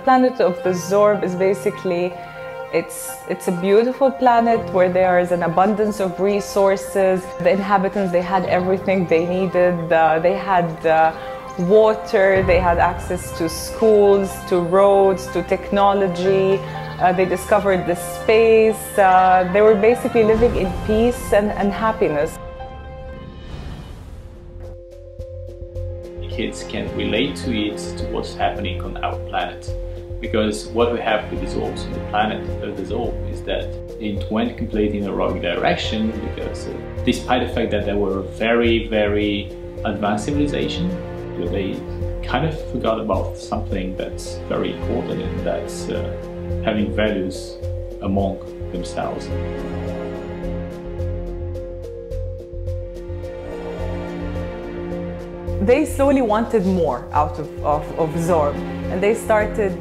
planet of the Zorb is basically, it's a beautiful planet where there is an abundance of resources. The inhabitants, they had everything they needed. They had water, they had access to schools, to roads, to technology. They discovered the space. They were basically living in peace and happiness. Kids can relate to it, to what's happening on our planet. Because what we have with the Zorbs, the planet of the Zorb, is that it went completely in a wrong direction, because despite the fact that they were a very, very advanced civilization, they kind of forgot about something that's very important, and that's having values among themselves. They slowly wanted more out of Zorb, and they started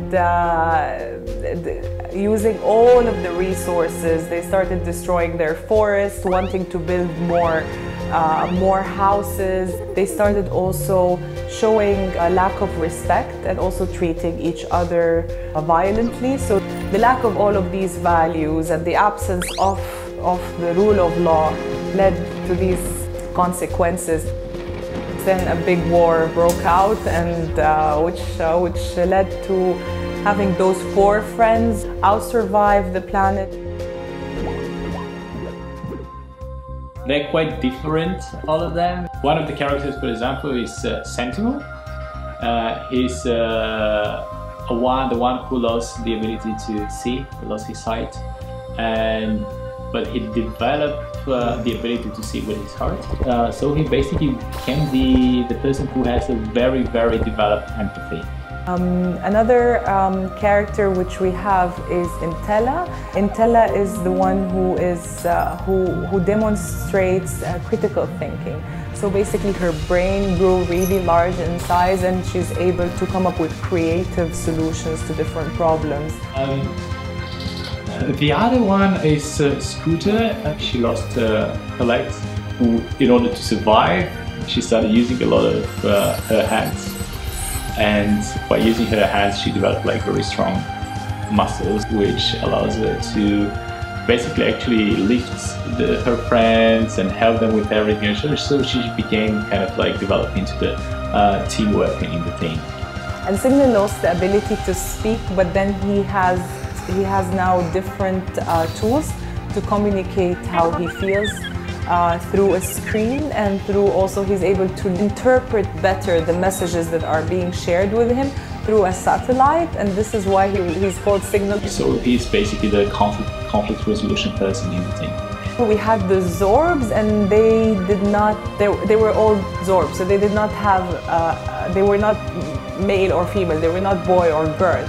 using all of the resources. They started destroying their forests, wanting to build more houses. They started also showing a lack of respect and also treating each other violently. So the lack of all of these values and the absence of the rule of law led to these consequences. Then a big war broke out, and which led to having those 4 friends out-survive the planet. They're quite different, all of them. One of the characters, for example, is Sentinel. He's the one who lost the ability to see, lost his sight, but he developed the ability to see with his heart. So he basically became the person who has a very, very developed empathy. Another character which we have is Intella. Intella is the one who demonstrates critical thinking. So basically her brain grew really large in size, and she's able to come up with creative solutions to different problems. The other one is Scooter. She lost her legs. In order to survive, she started using a lot of her hands. And by using her hands, she developed like very strong muscles, which allows her to basically actually lift her friends and help them with everything. So she became kind of like developed into the teamwork in the team. And Signal lost the ability to speak, but then he has now different tools to communicate how he feels through a screen, and through also he's able to interpret better the messages that are being shared with him through a satellite, and this is why he's called Signal. So he's basically the conflict resolution person in the team. We had the Zorbs, and they were all Zorbs, so they did not have, they were not male or female, they were not boy or girl.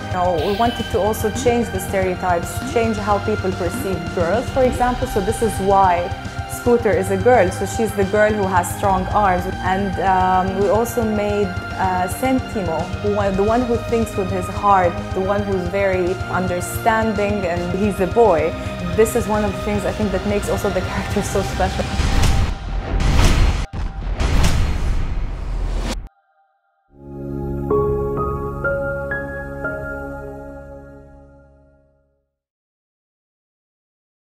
We wanted to also change the stereotypes, change how people perceive girls, for example, so this is why Scooter is a girl, so she's the girl who has strong arms. And we also made Sentimo, the one who thinks with his heart, the one who's very understanding, and he's a boy. This is one of the things I think that makes also the character so special.